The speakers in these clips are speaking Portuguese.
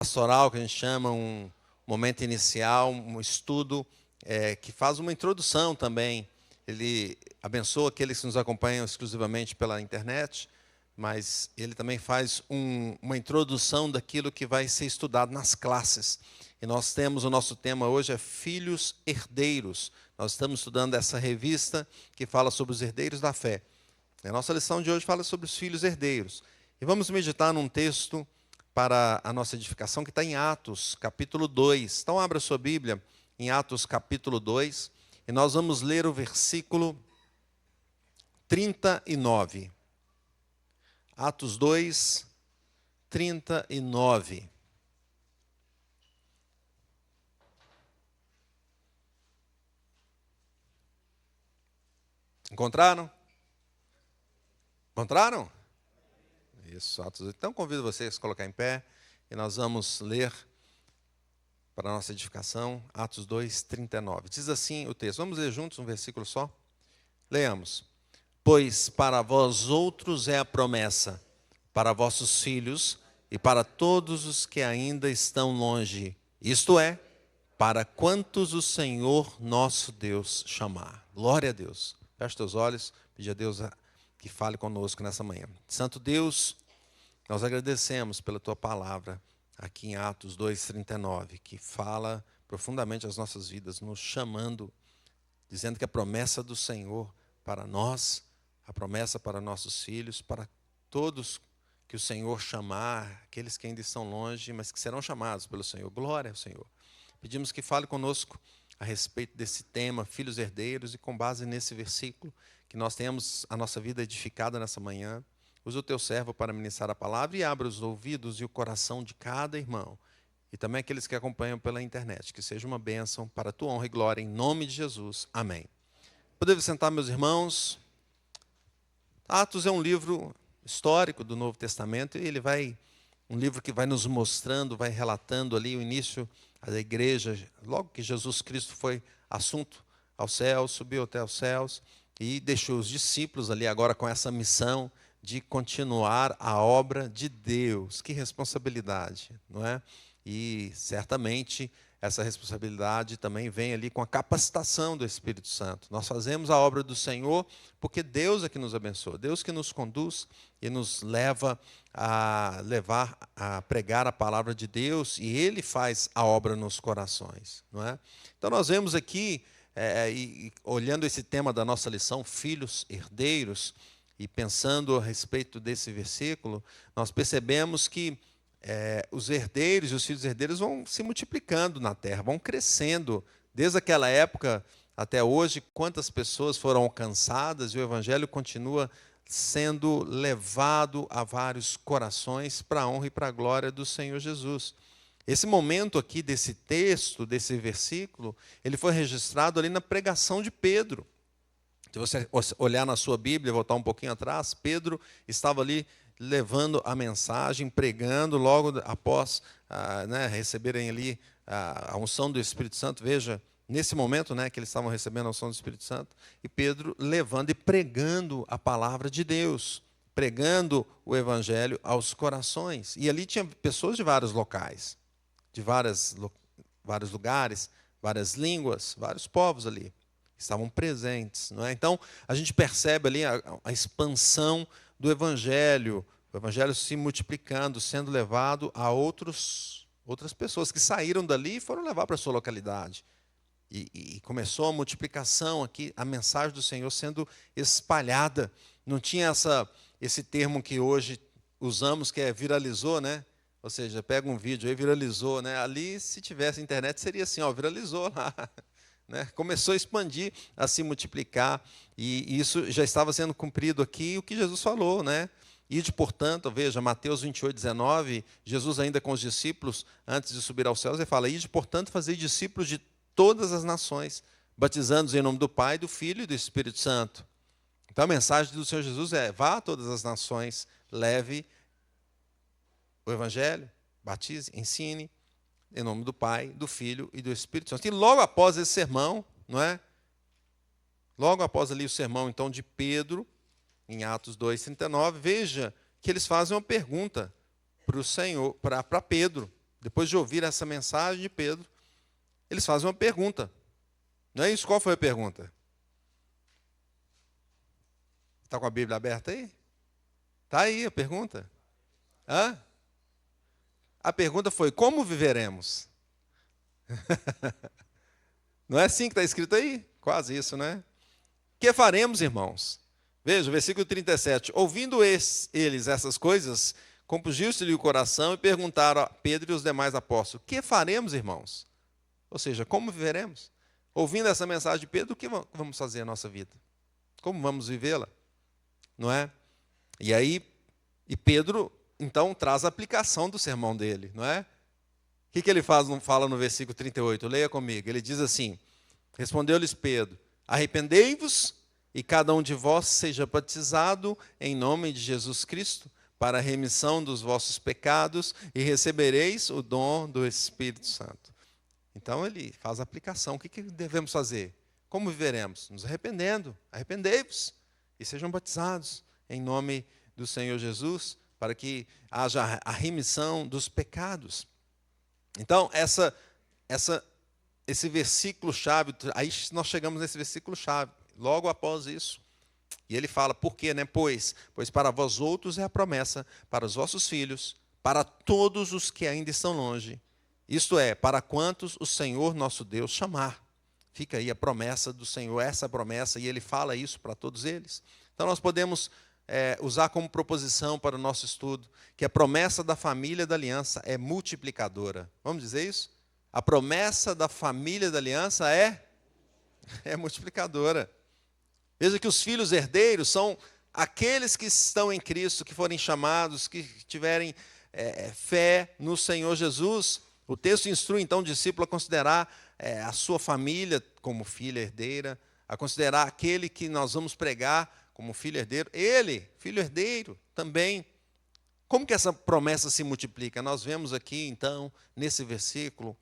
pastoral, que a gente chama um momento inicial, um estudo que faz uma introdução também. Ele abençoa aqueles que nos acompanham exclusivamente pela internet, mas ele também faz uma introdução daquilo que vai ser estudado nas classes. E nós temos, o nosso tema hoje é Filhos Herdeiros. Nós estamos estudando essa revista que fala sobre os herdeiros da fé. A nossa lição de hoje fala sobre os filhos herdeiros. E vamos meditar num texto para a nossa edificação, que está em Atos, capítulo 2. Então, abra sua Bíblia em Atos, capítulo 2, e nós vamos ler o versículo 39. Atos 2, 39. Encontraram? Encontraram? Isso, Atos 2. Então, convido vocês a se colocar em pé e nós vamos ler para a nossa edificação, Atos 2, 39. Diz assim o texto. Vamos ler juntos um versículo só? Leamos. Pois para vós outros é a promessa, para vossos filhos e para todos os que ainda estão longe, isto é, para quantos o Senhor nosso Deus chamar. Glória a Deus. Feche teus olhos, pede a Deus que fale conosco nessa manhã. Santo Deus, nós agradecemos pela tua palavra aqui em Atos 2:39, que fala profundamente as nossas vidas, nos chamando, dizendo que a promessa do Senhor para nós, a promessa para nossos filhos, para todos que o Senhor chamar, aqueles que ainda estão longe, mas que serão chamados pelo Senhor. Glória ao Senhor. Pedimos que fale conosco a respeito desse tema, filhos herdeiros, e com base nesse versículo, que nós tenhamos a nossa vida edificada nessa manhã. Usa o teu servo para ministrar a palavra e abra os ouvidos e o coração de cada irmão. E também aqueles que acompanham pela internet. Que seja uma bênção para a tua honra e glória, em nome de Jesus. Amém. Podemos sentar, meus irmãos. Atos é um livro histórico do Novo Testamento. E um livro que vai nos mostrando, vai relatando ali o início da igreja. Logo que Jesus Cristo foi assunto aos céus, subiu até os céus. E deixou os discípulos ali agora com essa missão de continuar a obra de Deus. Que responsabilidade, não é? E certamente essa responsabilidade também vem ali com a capacitação do Espírito Santo. Nós fazemos a obra do Senhor porque Deus é que nos abençoa, Deus que nos conduz e nos leva a pregar a palavra de Deus, e Ele faz a obra nos corações, não é? Então nós vemos aqui, olhando esse tema da nossa lição, filhos herdeiros, e pensando a respeito desse versículo, nós percebemos que os herdeiros e os filhos herdeiros vão se multiplicando na terra, vão crescendo. Desde aquela época até hoje, quantas pessoas foram alcançadas, e o evangelho continua sendo levado a vários corações para a honra e para a glória do Senhor Jesus. Esse momento aqui desse texto, desse versículo, ele foi registrado ali na pregação de Pedro. Se você olhar na sua Bíblia, voltar um pouquinho atrás, Pedro estava ali levando a mensagem, pregando logo após receberem ali a unção do Espírito Santo. Veja, nesse momento que eles estavam recebendo a unção do Espírito Santo, e Pedro levando e pregando a palavra de Deus, pregando o Evangelho aos corações. E ali tinha pessoas de vários locais, de vários lugares, várias línguas, vários povos ali estavam presentes, não é? Então, a gente percebe ali a expansão do Evangelho, o Evangelho se multiplicando, sendo levado a outras pessoas que saíram dali e foram levar para a sua localidade. E começou a multiplicação aqui, a mensagem do Senhor sendo espalhada. Não tinha esse termo que hoje usamos, que é viralizou, né? Ou seja, pega um vídeo aí, viralizou, né? Ali, se tivesse internet, seria assim, viralizou lá. Começou a expandir, a se multiplicar, e isso já estava sendo cumprido aqui, o que Jesus falou, né? Ide, portanto, veja, Mateus 28:19, Jesus ainda com os discípulos, antes de subir aos céus, ele fala: ide, portanto, fazer discípulos de todas as nações, batizando-os em nome do Pai, do Filho e do Espírito Santo. Então a mensagem do Senhor Jesus é: vá a todas as nações, leve o Evangelho, batize, ensine, em nome do Pai, do Filho e do Espírito Santo. E logo após esse sermão, não é? Logo após ali o sermão, então, de Pedro, em Atos 2:39, veja que eles fazem uma pergunta para o Senhor, para Pedro. depois de ouvir essa mensagem de Pedro, eles fazem uma pergunta. Não é isso? Qual foi a pergunta? Está com a Bíblia aberta aí? Está aí a pergunta. Hã? A pergunta foi: como viveremos? Não é assim que está escrito aí? Quase isso, né? Que faremos, irmãos? Veja, o versículo 37. Ouvindo eles essas coisas, compungiu-se-lhe o coração e perguntaram a Pedro e os demais apóstolos: que faremos, irmãos? Ou seja, como viveremos? Ouvindo essa mensagem de Pedro, o que vamos fazer na nossa vida? Como vamos vivê-la? Não é? E aí, Pedro, então, traz a aplicação do sermão dele, não é? O que ele fala no versículo 38? Leia comigo. Ele diz assim: respondeu-lhes Pedro: arrependei-vos e cada um de vós seja batizado em nome de Jesus Cristo para a remissão dos vossos pecados e recebereis o dom do Espírito Santo. Então ele faz a aplicação. O que devemos fazer? Como viveremos? Nos arrependendo. Arrependei-vos e sejam batizados em nome do Senhor Jesus para que haja a remissão dos pecados. Então, esse versículo-chave, aí nós chegamos nesse versículo-chave, logo após isso. E ele fala, por quê, né? Pois para vós outros é a promessa, para os vossos filhos, para todos os que ainda estão longe, isto é, para quantos o Senhor nosso Deus chamar. Fica aí a promessa do Senhor, essa promessa, e ele fala isso para todos eles. Então nós podemos usar como proposição para o nosso estudo que a promessa da família da aliança é multiplicadora. Vamos dizer isso? A promessa da família da aliança é multiplicadora. Veja que os filhos herdeiros são aqueles que estão em Cristo, que forem chamados, que tiverem fé no Senhor Jesus. O texto instrui, então, o discípulo a considerar a sua família como filha herdeira, a considerar aquele que nós vamos pregar como filho herdeiro. Ele, filho herdeiro, também. Como que essa promessa se multiplica? Nós vemos aqui, então, nesse versículo,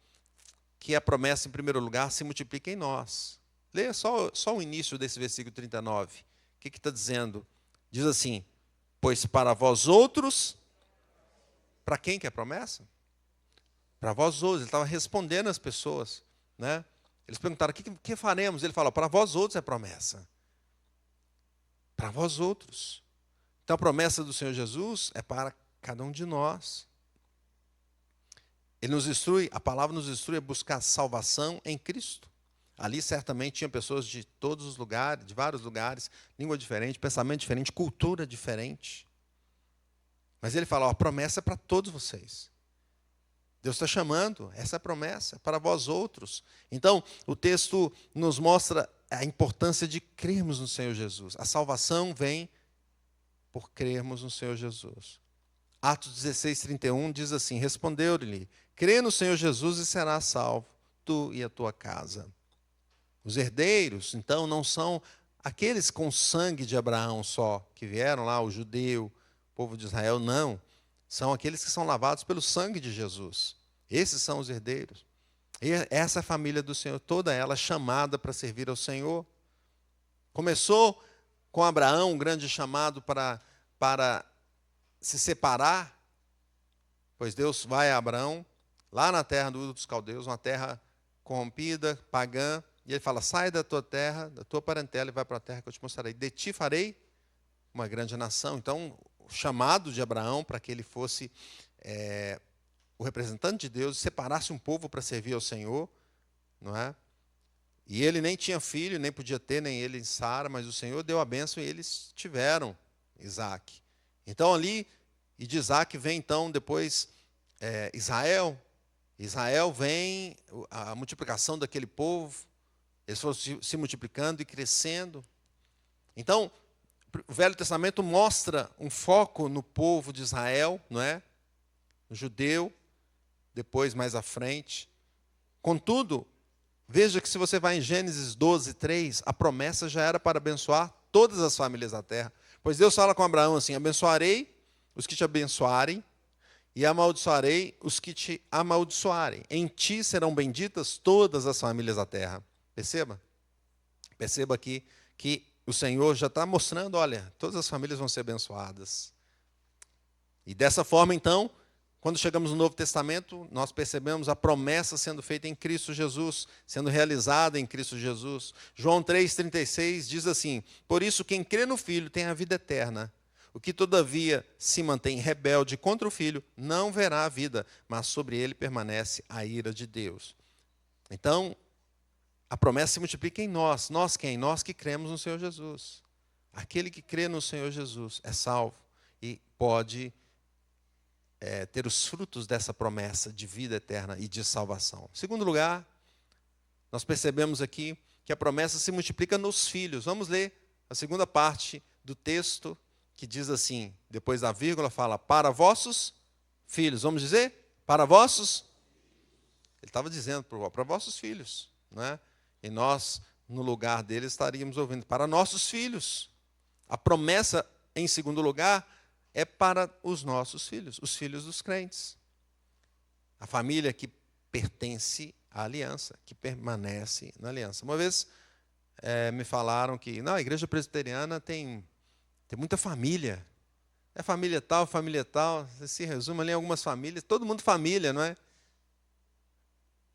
que a promessa, em primeiro lugar, se multiplica em nós. Leia só o início desse versículo 39. O que está dizendo? Diz assim: pois para vós outros, para quem que é a promessa? Para vós outros. Ele estava respondendo às pessoas, né? Eles perguntaram: o que faremos? Ele falou: para vós outros é promessa. Para vós outros. Então a promessa do Senhor Jesus é para cada um de nós. Ele nos instrui, a palavra nos instrui a buscar salvação em Cristo. Ali certamente tinha pessoas de todos os lugares, de vários lugares, língua diferente, pensamento diferente, cultura diferente. Mas ele fala: a promessa é para todos vocês. Deus está chamando, essa é a promessa, é para vós outros. Então, o texto nos mostra a importância de crermos no Senhor Jesus. A salvação vem por crermos no Senhor Jesus. Atos 16, 31 diz assim: respondeu-lhe: crê no Senhor Jesus e serás salvo, tu e a tua casa. Os herdeiros, então, não são aqueles com sangue de Abraão só, que vieram lá, o judeu, o povo de Israel, não. São aqueles que são lavados pelo sangue de Jesus. Esses são os herdeiros. E essa é a família do Senhor, toda ela chamada para servir ao Senhor. Começou com Abraão, um grande chamado para se separar, pois Deus vai a Abraão, lá na terra dos caldeus, uma terra corrompida, pagã, e ele fala: sai da tua terra, da tua parentela, e vai para a terra que eu te mostrarei. De ti farei uma grande nação. Então, o chamado de Abraão para que ele fosse o representante de Deus, separasse um povo para servir ao Senhor, não é? E ele nem tinha filho, nem podia ter, nem ele em Sara, mas o Senhor deu a bênção e eles tiveram Isaac. Então ali, e de Isaac vem então depois Israel. Israel vem a multiplicação daquele povo, eles foram se multiplicando e crescendo. Então, o Velho Testamento mostra um foco no povo de Israel, não é? No judeu, depois mais à frente. Contudo, veja que se você vai em Gênesis 12, 3, a promessa já era para abençoar todas as famílias da terra. Pois Deus fala com Abraão assim: abençoarei os que te abençoarem e amaldiçoarei os que te amaldiçoarem. Em ti serão benditas todas as famílias da terra. Perceba aqui que o Senhor já está mostrando: olha, todas as famílias vão ser abençoadas. E dessa forma, então, Quando chegamos no Novo Testamento, nós percebemos a promessa sendo feita em Cristo Jesus, sendo realizada em Cristo Jesus. João 3,36 diz assim: por isso quem crê no Filho tem a vida eterna. O que todavia se mantém rebelde contra o Filho não verá a vida, mas sobre ele permanece a ira de Deus. Então, a promessa se multiplica em nós. Nós quem? Nós que cremos no Senhor Jesus. Aquele que crê no Senhor Jesus é salvo e pode ter os frutos dessa promessa de vida eterna e de salvação. Em segundo lugar, nós percebemos aqui que a promessa se multiplica nos filhos. Vamos ler a segunda parte do texto, que diz assim, depois da vírgula fala, para vossos filhos. Vamos dizer? Para vossos? Ele estava dizendo para vossos filhos, né? E nós, no lugar deles, estaríamos ouvindo, para nossos filhos. A promessa, em segundo lugar, é para os nossos filhos, os filhos dos crentes. A família que pertence à aliança, que permanece na aliança. Uma vez me falaram que não, a igreja presbiteriana tem muita família. É família tal, você se resume ali em algumas famílias, todo mundo família, não é?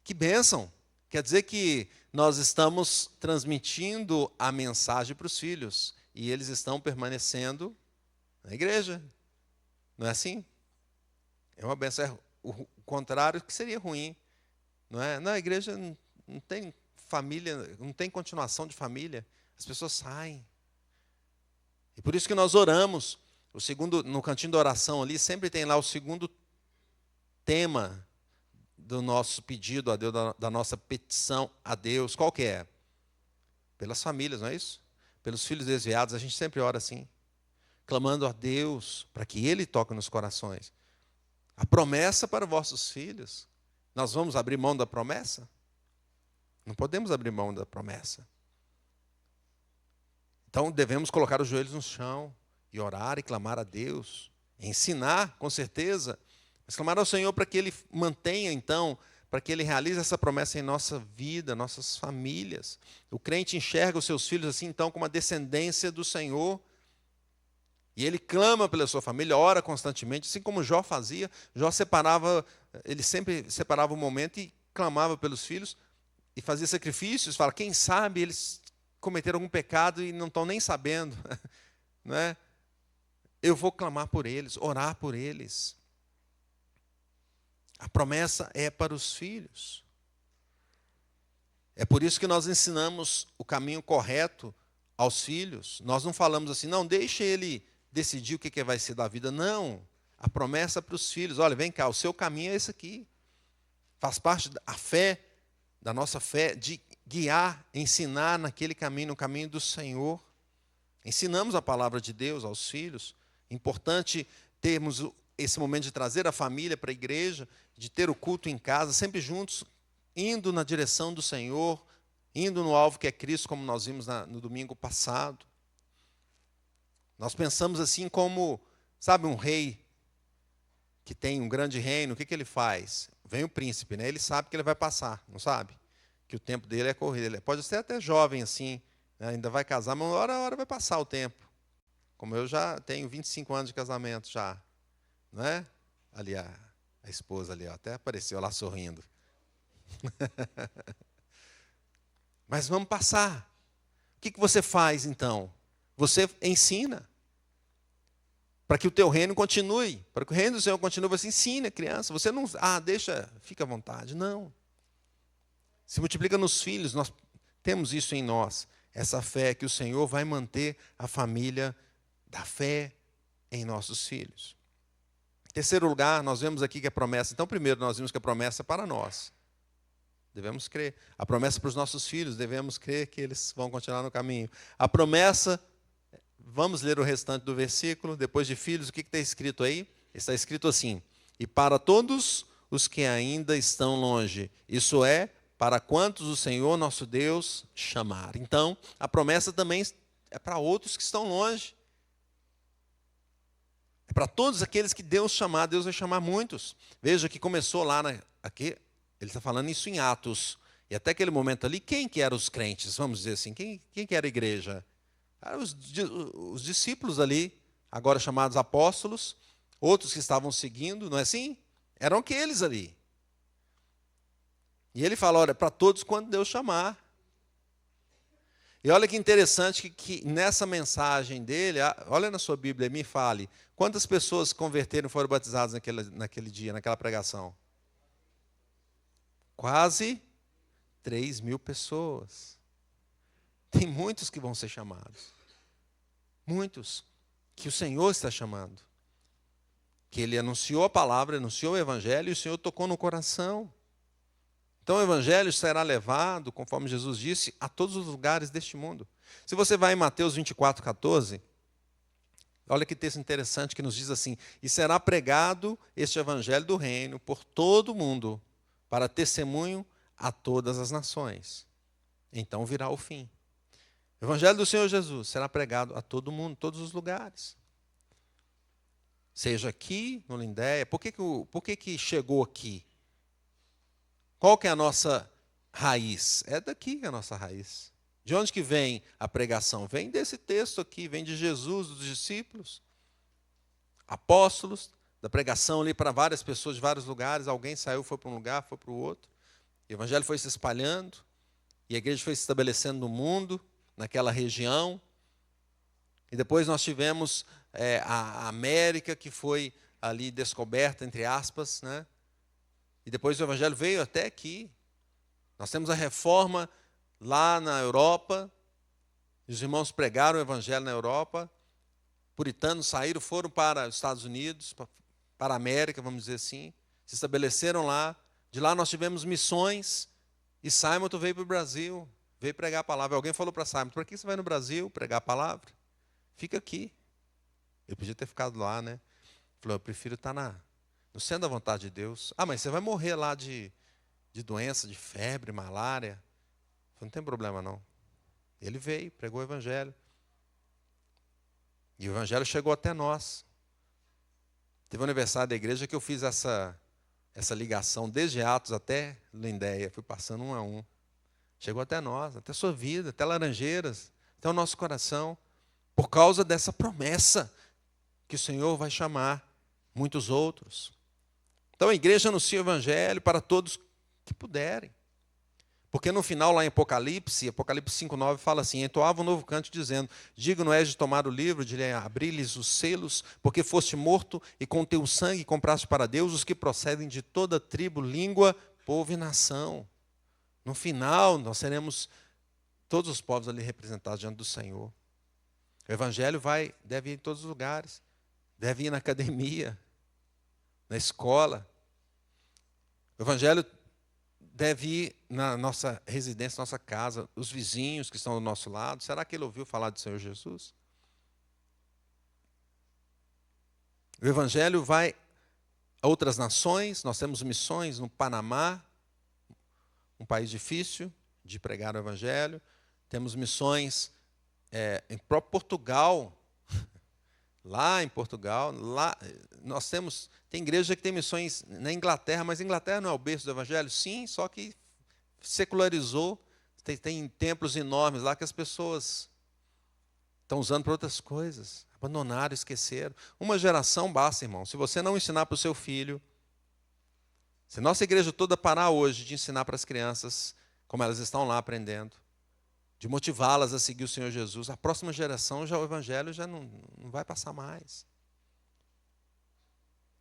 Que bênção! Quer dizer que nós estamos transmitindo a mensagem para os filhos e eles estão permanecendo na igreja. Não é assim? É uma bênção. O contrário que seria ruim. Não é? Na igreja não tem família, não tem continuação de família. As pessoas saem. E por isso que nós oramos. No cantinho da oração ali, sempre tem lá o segundo tema do nosso pedido a Deus, da nossa petição a Deus. Qual que é? Pelas famílias, não é isso? Pelos filhos desviados, a gente sempre ora assim, clamando a Deus para que Ele toque nos corações. A promessa para vossos filhos. Nós vamos abrir mão da promessa? Não podemos abrir mão da promessa. Então devemos colocar os joelhos no chão e orar e clamar a Deus. Ensinar, com certeza, mas clamar ao Senhor para que Ele mantenha, então, para que Ele realize essa promessa em nossa vida, nossas famílias. O crente enxerga os seus filhos assim, então, como a descendência do Senhor. E ele clama pela sua família, ora constantemente, assim como Jó fazia. Jó ele sempre separava um momento e clamava pelos filhos e fazia sacrifícios. Fala, quem sabe eles cometeram algum pecado e não estão nem sabendo. Não é? Eu vou clamar por eles, orar por eles. A promessa é para os filhos. É por isso que nós ensinamos o caminho correto aos filhos. Nós não falamos assim, não, deixe ele decidir o que vai ser da vida. Não, a promessa é para os filhos. Olha, vem cá, o seu caminho é esse aqui. Faz parte da fé, da nossa fé, de guiar, ensinar naquele caminho, no caminho do Senhor. Ensinamos a palavra de Deus aos filhos. Importante termos esse momento de trazer a família para a igreja, de ter o culto em casa, sempre juntos, indo na direção do Senhor, indo no alvo que é Cristo, como nós vimos no domingo passado. Nós pensamos assim como, sabe, um rei que tem um grande reino, o que ele faz? Vem o príncipe, né? Ele sabe que ele vai passar, não sabe? Que o tempo dele é corrido. Ele pode ser até jovem assim, né? Ainda vai casar, mas uma hora vai passar o tempo. Como eu já tenho 25 anos de casamento já, não é? Ali a esposa ali, ó, até apareceu lá sorrindo. Mas vamos passar. O que você faz então? Você ensina. Para que o teu reino continue. Para que o reino do Senhor continue, você ensina a criança. Você não, deixa, fica à vontade. Não. Se multiplica nos filhos. Nós temos isso em nós. Essa fé que o Senhor vai manter a família da fé em nossos filhos. Em terceiro lugar, nós vemos aqui que a promessa... Então, primeiro, nós vimos que a promessa é para nós. Devemos crer. A promessa para os nossos filhos, devemos crer que eles vão continuar no caminho. A promessa, vamos ler o restante do versículo, depois de filhos, o que está escrito aí? Está escrito assim, e para todos os que ainda estão longe, isso é, para quantos o Senhor nosso Deus chamar. Então, a promessa também é para outros que estão longe. É para todos aqueles que Deus chamar, Deus vai chamar muitos. Veja que começou lá, aqui, ele está falando isso em Atos. E até aquele momento ali, quem que eram os crentes? Vamos dizer assim, quem que era a igreja? Eram os discípulos ali, agora chamados apóstolos, outros que estavam seguindo, não é assim? Eram aqueles ali. E ele fala, olha, para todos quando Deus chamar. E olha que interessante que nessa mensagem dele, olha na sua Bíblia e me fale, quantas pessoas se converteram e foram batizadas naquele dia, naquela pregação? Quase 3.000 pessoas. Tem muitos que vão ser chamados. Muitos que o Senhor está chamando. Que ele anunciou a palavra, anunciou o evangelho e o Senhor tocou no coração. Então o evangelho será levado, conforme Jesus disse, a todos os lugares deste mundo. Se você vai em Mateus 24:14, olha que texto interessante que nos diz assim: e será pregado este evangelho do reino por todo o mundo, para testemunho a todas as nações. Então virá o fim. O evangelho do Senhor Jesus será pregado a todo mundo, todos os lugares. Seja aqui, no Lindéia. Por que chegou aqui? Qual que é a nossa raiz? É daqui que é a nossa raiz. De onde que vem a pregação? Vem desse texto aqui, vem de Jesus, dos discípulos, apóstolos, da pregação ali para várias pessoas de vários lugares. Alguém saiu, foi para um lugar, foi para o outro. O evangelho foi se espalhando e a igreja foi se estabelecendo no mundo, naquela região. E depois nós tivemos a América, que foi ali descoberta, entre aspas, né? E depois o evangelho veio até aqui. Nós temos a reforma lá na Europa. Os irmãos pregaram o evangelho na Europa. Puritanos saíram, foram para os Estados Unidos, para a América, vamos dizer assim. Se estabeleceram lá. De lá nós tivemos missões. E Simon veio para o Brasil, veio pregar a palavra. Alguém falou para Simon, por que você vai no Brasil pregar a palavra? Fica aqui. Eu podia ter ficado lá, né? Falou, eu prefiro estar no centro da vontade de Deus. Ah, mas você vai morrer lá de doença, de febre, malária. Falei, não tem problema não. Ele veio, pregou o evangelho. E o evangelho chegou até nós. Teve um aniversário da igreja que eu fiz essa ligação, desde Atos até Lindéia. Fui passando um a um. Chegou até nós, até a sua vida, até Laranjeiras, até o nosso coração. Por causa dessa promessa que o Senhor vai chamar muitos outros. Então a igreja anuncia o evangelho para todos que puderem. Porque no final, lá em Apocalipse 5:9 fala assim, entoava um novo canto dizendo, digno és de tomar o livro, de abrir-lhes os selos, porque foste morto e com teu sangue compraste para Deus os que procedem de toda tribo, língua, povo e nação. No final, nós seremos todos os povos ali representados diante do Senhor. O evangelho deve ir em todos os lugares. Deve ir na academia, na escola. O evangelho deve ir na nossa residência, nossa casa, os vizinhos que estão do nosso lado. Será que ele ouviu falar do Senhor Jesus? O evangelho vai a outras nações. Nós temos missões no Panamá, um país difícil de pregar o evangelho. Temos missões em próprio Portugal. Lá em Portugal, tem igreja que tem missões na Inglaterra, mas a Inglaterra não é o berço do evangelho? Sim, só que secularizou, tem templos enormes lá que as pessoas estão usando para outras coisas, abandonaram, esqueceram. Uma geração basta, irmão. Se você não ensinar para o seu filho, se nossa igreja toda parar hoje de ensinar para as crianças, como elas estão lá aprendendo, de motivá-las a seguir o Senhor Jesus, a próxima geração, o evangelho já não vai passar mais.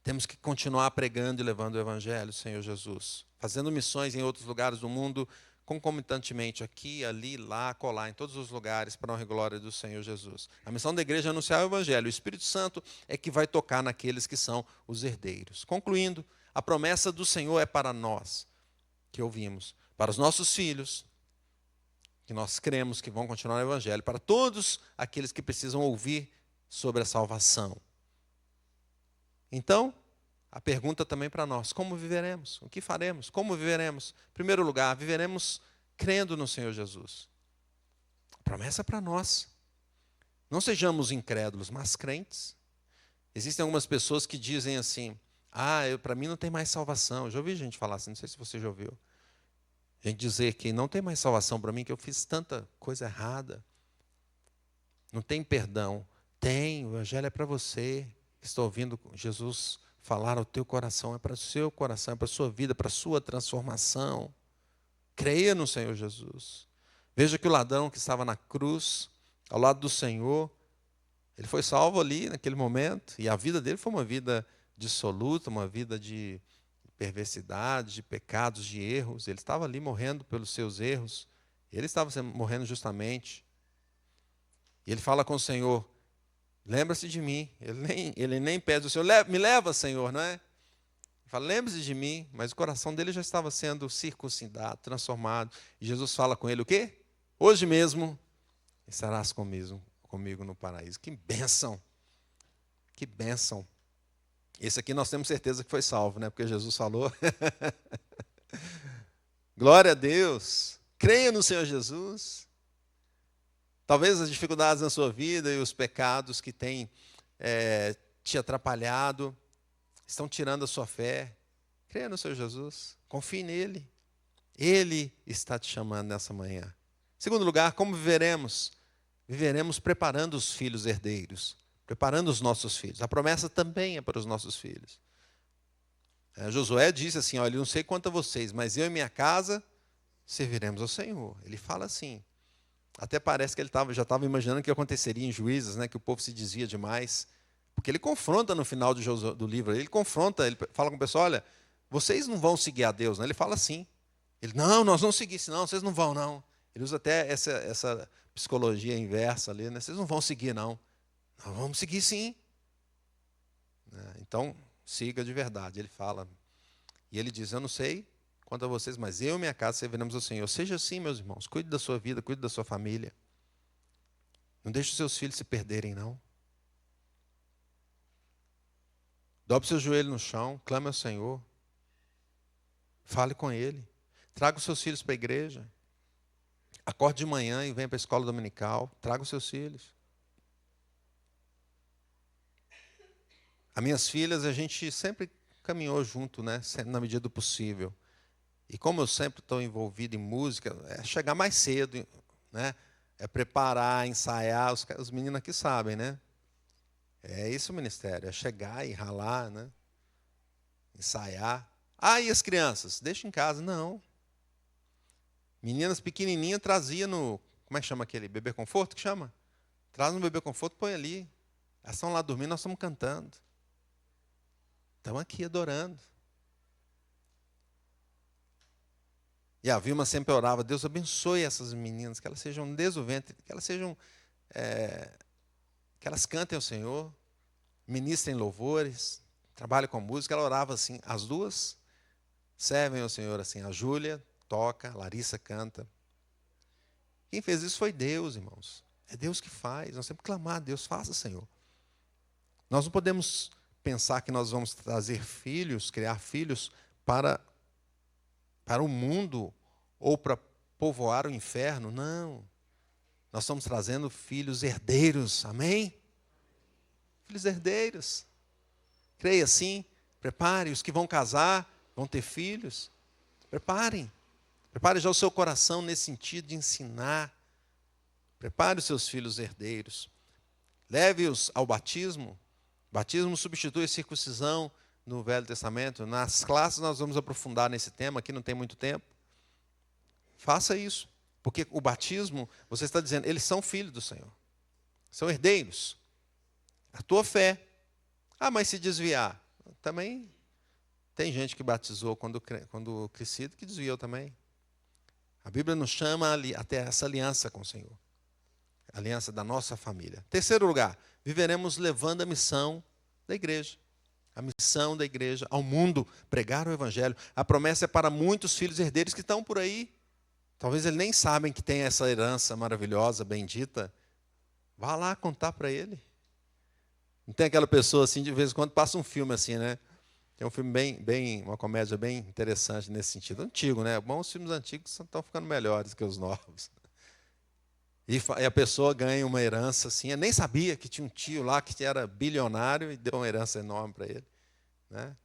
Temos que continuar pregando e levando o evangelho, Senhor Jesus. Fazendo missões em outros lugares do mundo, concomitantemente, aqui, ali, lá, colar, em todos os lugares, para a honra e glória do Senhor Jesus. A missão da igreja é anunciar o evangelho. O Espírito Santo é que vai tocar naqueles que são os herdeiros. Concluindo, a promessa do Senhor é para nós, que ouvimos, para os nossos filhos, que nós cremos que vão continuar no evangelho, para todos aqueles que precisam ouvir sobre a salvação. Então, a pergunta também para nós, como viveremos? O que faremos? Como viveremos? Em primeiro lugar, viveremos crendo no Senhor Jesus. A promessa é para nós. Não sejamos incrédulos, mas crentes. Existem algumas pessoas que dizem assim, para mim não tem mais salvação. Eu já ouvi gente falar assim, não sei se você já ouviu. Gente dizer que não tem mais salvação para mim, que eu fiz tanta coisa errada. Não tem perdão. Tem, o evangelho é para você. Estou ouvindo Jesus falar ao teu coração, é para o seu coração, é para a sua vida, para a sua transformação. Creia no Senhor Jesus. Veja que o ladrão que estava na cruz, ao lado do Senhor, ele foi salvo ali naquele momento, e a vida dele foi uma vida dissoluta, uma vida de perversidade, de pecados, de erros. Ele estava ali morrendo pelos seus erros. Ele estava morrendo justamente. E ele fala com o Senhor, lembra-se de mim. Ele nem pede o Senhor, me leva, Senhor, não é? Ele fala, lembre-se de mim. Mas o coração dele já estava sendo circuncidado, transformado. E Jesus fala com ele o quê? Hoje mesmo estarás comigo no paraíso. Que bênção! Que bênção! Esse aqui nós temos certeza que foi salvo, né? Porque Jesus falou. Glória a Deus! Creia no Senhor Jesus. Talvez as dificuldades na sua vida e os pecados que têm te atrapalhado estão tirando a sua fé. Creia no Senhor Jesus. Confie nele. Ele está te chamando nessa manhã. Segundo lugar, como viveremos? Viveremos preparando os filhos herdeiros. Preparando os nossos filhos. A promessa também é para os nossos filhos. Josué disse assim, olha, eu não sei quanto a vocês, mas eu e minha casa serviremos ao Senhor. Ele fala assim. Até parece que ele já estava imaginando o que aconteceria em Juízes, né, que o povo se desvia demais. Porque ele confronta no final do livro, ele confronta, ele fala com o pessoal, olha, vocês não vão seguir a Deus, né? Ele fala assim. Ele, não, nós vamos seguir, senão vocês não vão, não. Ele usa até essa psicologia inversa ali, né? Vocês não vão seguir, não. Nós vamos seguir sim. Então, siga de verdade. Ele fala. E ele diz, eu não sei quanto a vocês, mas eu e minha casa serviremos ao Senhor. Seja assim, meus irmãos. Cuide da sua vida, cuide da sua família. Não deixe os seus filhos se perderem, não. Dobre seu joelho no chão, clame ao Senhor. Fale com Ele. Traga os seus filhos para a igreja. Acorde de manhã e venha para a escola dominical. Traga os seus filhos. As minhas filhas, a gente sempre caminhou junto, né? Na medida do possível. E como eu sempre estou envolvido em música, é chegar mais cedo, né? É preparar, ensaiar. Os meninos aqui sabem, né? É isso o ministério, é chegar e ralar, né? Ensaiar. Ah, e as crianças? Deixa em casa. Não. Meninas pequenininhas trazia no... Como é que chama aquele? Bebê conforto que chama? Traz no bebê conforto, põe ali. Elas estão lá dormindo, nós estamos cantando. Estamos aqui adorando. E a Vilma sempre orava, Deus abençoe essas meninas, que elas sejam desde o ventre, que elas sejam, que elas cantem ao Senhor, ministrem louvores, trabalhem com música. Ela orava assim, as duas servem ao Senhor assim, a Júlia toca, a Larissa canta. Quem fez isso foi Deus, irmãos. É Deus que faz, nós temos que clamar a Deus, faça, Senhor. Nós não podemos pensar que nós vamos trazer filhos, criar filhos para o mundo ou para povoar o inferno. Não. Nós estamos trazendo filhos herdeiros. Amém? Filhos herdeiros. Creia assim. Prepare. Os que vão casar, vão ter filhos. Preparem. Prepare já o seu coração nesse sentido de ensinar. Prepare os seus filhos herdeiros. Leve-os ao batismo. Batismo substitui a circuncisão no Velho Testamento. Nas classes nós vamos aprofundar nesse tema, aqui não tem muito tempo. Faça isso, porque o batismo, você está dizendo, eles são filhos do Senhor. São herdeiros. A tua fé. Ah, mas se desviar? Também tem gente que batizou quando crescido, que desviou também. A Bíblia nos chama até essa aliança com o Senhor. A aliança da nossa família. Terceiro lugar, viveremos levando a missão da igreja. A missão da igreja ao mundo, pregar o Evangelho. A promessa é para muitos filhos herdeiros que estão por aí. Talvez eles nem sabem que tem essa herança maravilhosa, bendita. Vá lá contar para ele. Não tem aquela pessoa assim, de vez em quando passa um filme assim, né? Tem um filme uma comédia bem interessante nesse sentido. Antigo, né? Bom, os filmes antigos estão ficando melhores que os novos. E a pessoa ganha uma herança assim. Eu nem sabia que tinha um tio lá que era bilionário e deu uma herança enorme para ele. Né?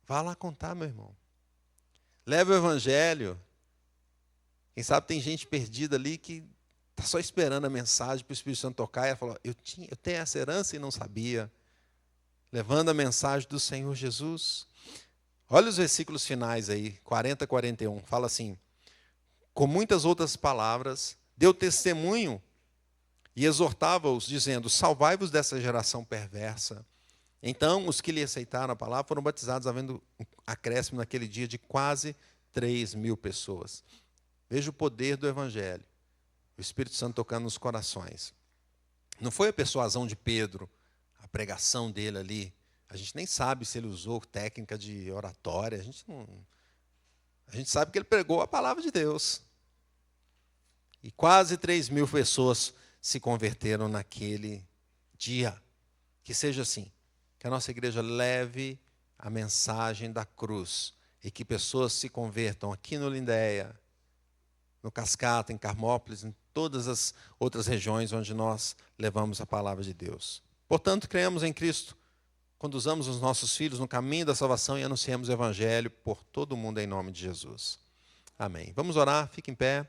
Vá lá contar, meu irmão. Leve o Evangelho. Quem sabe tem gente perdida ali que está só esperando a mensagem para o Espírito Santo tocar. E ela falou, eu tenho essa herança e não sabia. levando a mensagem do Senhor Jesus. Olha os versículos finais aí, 40 a 41. Fala assim: com muitas outras palavras, deu testemunho e exortava-os, dizendo: salvai-vos dessa geração perversa. Então, os que lhe aceitaram a palavra foram batizados, havendo um acréscimo naquele dia de quase 3.000 pessoas. Veja o poder do Evangelho, o Espírito Santo tocando nos corações. Não foi a persuasão de Pedro, a pregação dele ali. A gente nem sabe se ele usou técnica de oratória. A gente sabe que ele pregou a palavra de Deus. E quase 3.000 pessoas se converteram naquele dia. Que seja assim. Que a nossa igreja leve a mensagem da cruz. E que pessoas se convertam aqui no Lindéia, no Cascata, em Carmópolis, em todas as outras regiões onde nós levamos a palavra de Deus. Portanto, creemos em Cristo, conduzamos os nossos filhos no caminho da salvação e anunciemos o Evangelho por todo o mundo em nome de Jesus. Amém. Vamos orar, fique em pé.